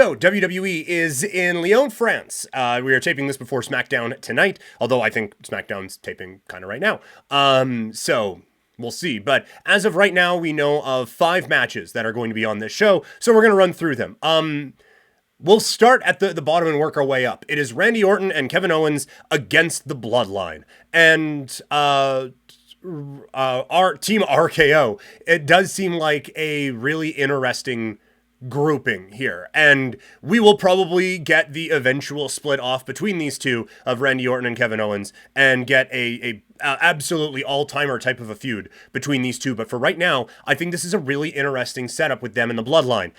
So, WWE is in Lyon, France. We are taping this before SmackDown tonight, although I think SmackDown's taping kind of right now. So we'll see. But as of right now, we know of 5 matches that are going to be on this show, so we're going to run through them. We'll start at the bottom and work our way up. It is Randy Orton and Kevin Owens against the Bloodline. And our Team RKO, it does seem like a really interesting grouping here, and we will probably get the eventual split off between these two of Randy Orton and Kevin Owens and get a absolutely all-timer type of a feud between these two. But for right now, I think this is a really interesting setup with them in the Bloodline.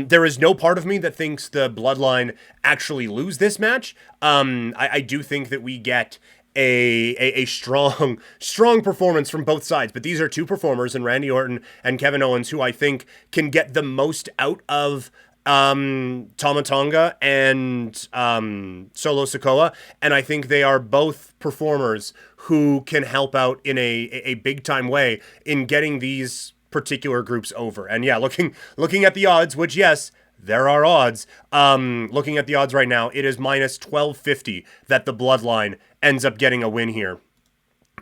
There is no part of me that thinks the Bloodline actually lose this match. I do think that we get a strong performance from both sides, but these are two performers in Randy Orton and Kevin Owens who I think can get the most out of Tama Tonga and Solo Sikoa, and I think they are both performers who can help out in a big time way in getting these particular groups over. And yeah, looking at the odds, which yes, there are odds. Looking at the odds right now, it is minus 1250 that the Bloodline ends up getting a win here.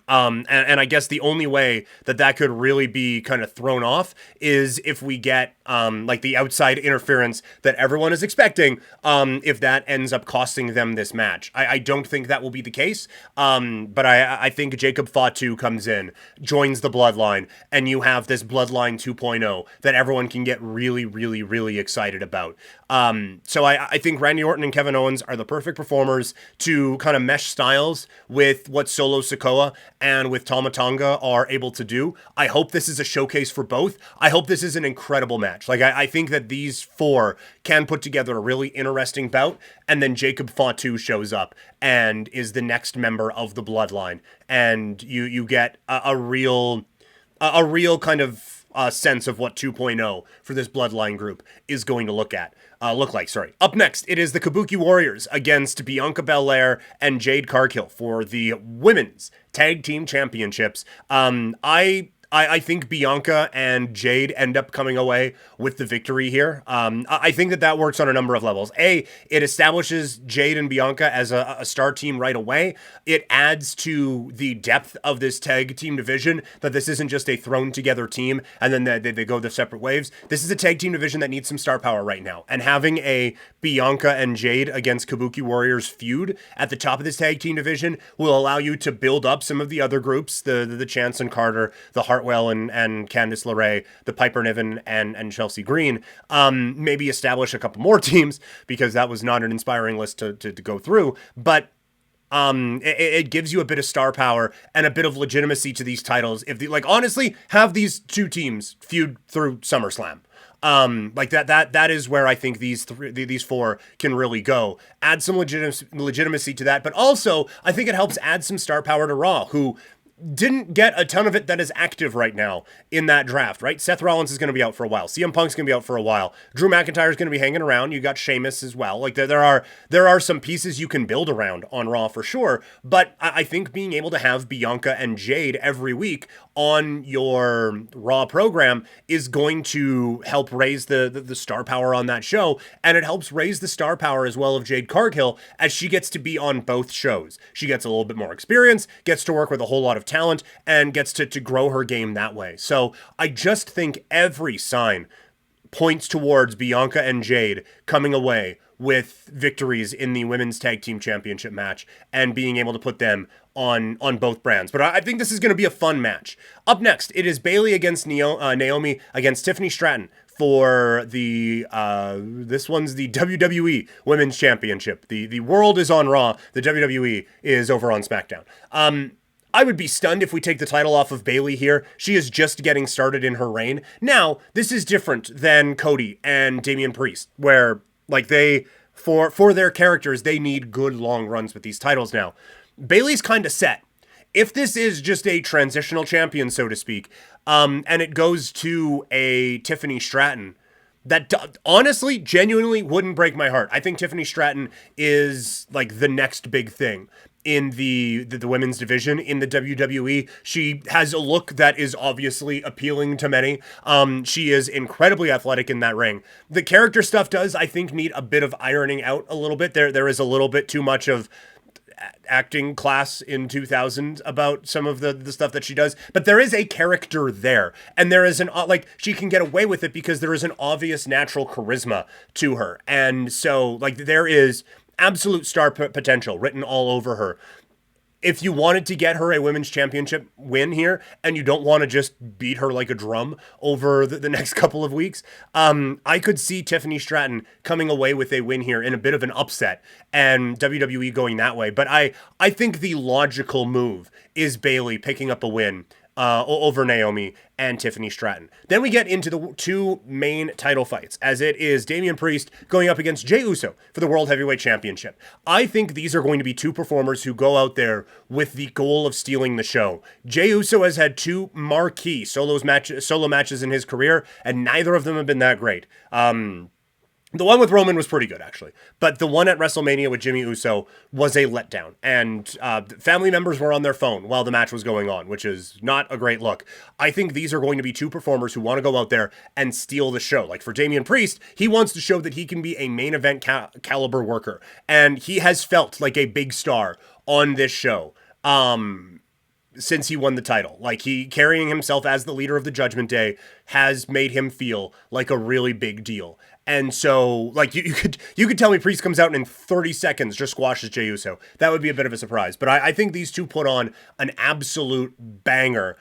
And I guess the only way that could really be kind of thrown off is if we get like the outside interference that everyone is expecting, if that ends up costing them this match. I don't think that will be the case, but I think Jacob Fatu comes in, joins the Bloodline, and you have this Bloodline 2.0 that everyone can get really, really, really excited about. So I think Randy Orton and Kevin Owens are the perfect performers to kind of mesh styles with what Solo Sikoa and with Tama Tonga are able to do. I hope this is a showcase for both. I hope this is an incredible match. Like, I think that these 4 can put together a really interesting bout, and then Jacob Fatu shows up and is the next member of the Bloodline, and you get a real kind of sense of what 2.0 for this Bloodline group is going to look like. Up next, it is the Kabuki Warriors against Bianca Belair and Jade Cargill for the Women's Tag Team Championships. I think Bianca and Jade end up coming away with the victory here. I think that works on a number of levels. It establishes Jade and Bianca as a star team right away. It adds to the depth of this tag team division, that this isn't just a thrown together team and then they go their separate waves. This is a tag team division that needs some star power right now. And having a Bianca and Jade against Kabuki Warriors feud at the top of this tag team division will allow you to build up some of the other groups, the Chance and Carter, the Hartwell and Candice LeRae, the Piper Niven and Chelsea Green, maybe establish a couple more teams, because that was not an inspiring list to go through, but it gives you a bit of star power and a bit of legitimacy to these titles. If honestly, have these 2 teams feud through SummerSlam. Like that is where I think these 4 can really go. Add some legitimacy to that, but also I think it helps add some star power to Raw, who didn't get a ton of it that is active right now in that draft, right? Seth Rollins is going to be out for a while. CM Punk's going to be out for a while. Drew McIntyre is going to be hanging around. You got Sheamus as well. Like there are some pieces you can build around on Raw for sure. But I think being able to have Bianca and Jade every week on your Raw program is going to help raise the star power on that show. And it helps raise the star power as well of Jade Cargill, as she gets to be on both shows. She gets a little bit more experience, gets to work with a whole lot of talent, and gets to grow her game that way. So I just think every sign points towards Bianca and Jade coming away with victories in the Women's Tag Team Championship match and being able to put them on both brands. But I think this is going to be a fun match. Up next, it is Bayley against Naomi against Tiffany Stratton for the this one's the WWE Women's Championship. The world is on Raw. The WWE is over on SmackDown. I would be stunned if we take the title off of Bayley here. She is just getting started in her reign. Now, this is different than Cody and Damian Priest, where for their characters, they need good long runs with these titles now. Bayley's kind of set. If this is just a transitional champion, so to speak, and it goes to a Tiffany Stratton, that honestly, genuinely wouldn't break my heart. I think Tiffany Stratton is like the next big thing. in the women's division in the WWE. She has a look that is obviously appealing to many. She is incredibly athletic in that ring. The character stuff does, I think, need a bit of ironing out a little bit. There is a little bit too much of acting class in 2000 about some of the stuff that she does, but there is a character there, and there is like, she can get away with it because there is an obvious natural charisma to her, and so, like, there is absolute star potential written all over her. If you wanted to get her a women's championship win here, and you don't want to just beat her like a drum over the next couple of weeks, I could see Tiffany Stratton coming away with a win here in a bit of an upset, and WWE going that way. But I think the logical move is Bayley picking up a win over Naomi and Tiffany Stratton. Then we get into the two main title fights, as it is Damian Priest going up against Jey Uso for the World Heavyweight Championship. I think these are going to be two performers who go out there with the goal of stealing the show. Jey Uso has had two marquee solo matches in his career, and neither of them have been that great. The one with Roman was pretty good, actually. But the one at WrestleMania with Jimmy Uso was a letdown. And family members were on their phone while the match was going on, which is not a great look. I think these are going to be two performers who want to go out there and steal the show. Like, for Damian Priest, he wants to show that he can be a main event caliber worker. And he has felt like a big star on this show. Since he won the title. Like, he carrying himself as the leader of the Judgment Day has made him feel like a really big deal. And so, like, you could tell me Priest comes out and in 30 seconds just squashes Jey Uso. That would be a bit of a surprise. But I think these two put on an absolute banger.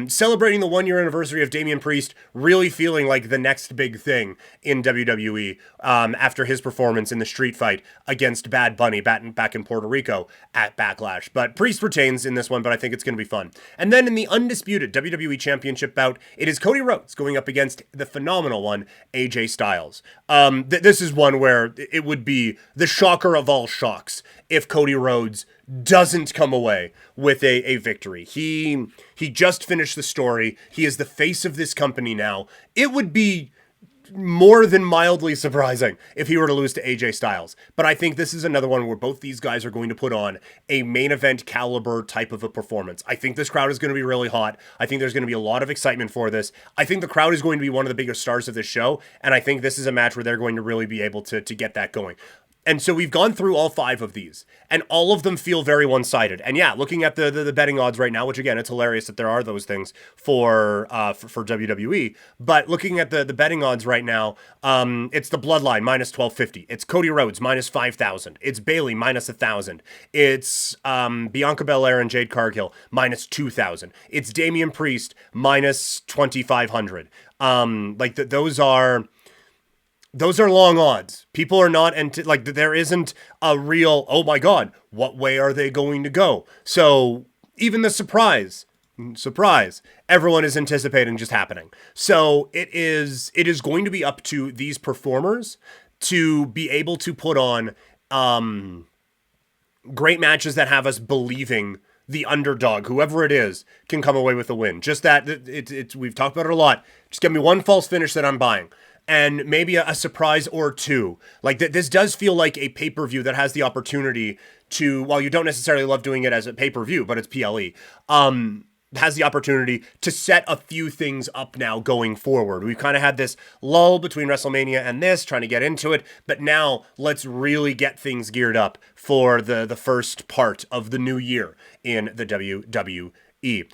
Celebrating the 1-year anniversary of Damian Priest really feeling like the next big thing in WWE after his performance in the street fight against Bad Bunny back in Puerto Rico at Backlash. But Priest retains in this one, but I think it's going to be fun. And then in the undisputed WWE Championship bout, it is Cody Rhodes going up against the phenomenal one, AJ Styles. This is one where it would be the shocker of all shocks if Cody Rhodes doesn't come away with a victory. He just finished the story. He is the face of this company now. It would be more than mildly surprising if he were to lose to AJ Styles. But I think this is another one where both these guys are going to put on a main event caliber type of a performance. I think this crowd is going to be really hot. I think there's going to be a lot of excitement for this. I think the crowd is going to be one of the biggest stars of this show, and I think this is a match where they're going to really be able to get that going. And so we've gone through all 5 of these, and all of them feel very one-sided. And yeah, looking at the betting odds right now, which again, it's hilarious that there are those things for WWE, but looking at the betting odds right now, it's the Bloodline minus 1250. It's Cody Rhodes minus 5,000. It's Bayley minus 1,000. It's Bianca Belair and Jade Cargill minus 2,000. It's Damian Priest minus 2,500. Those are long odds. People are not, there isn't a real, oh my God, what way are they going to go? So even the surprise, everyone is anticipating just happening. So it is going to be up to these performers to be able to put on great matches that have us believing the underdog, whoever it is, can come away with a win. Just that, we've talked about it a lot. Just give me one false finish that I'm buying. And maybe a surprise or two. Like, this does feel like a pay-per-view that has the opportunity to, while you don't necessarily love doing it as a pay-per-view, but it's PLE, has the opportunity to set a few things up now going forward. We've kind of had this lull between WrestleMania and this, trying to get into it, but now let's really get things geared up for the first part of the new year in the WWE.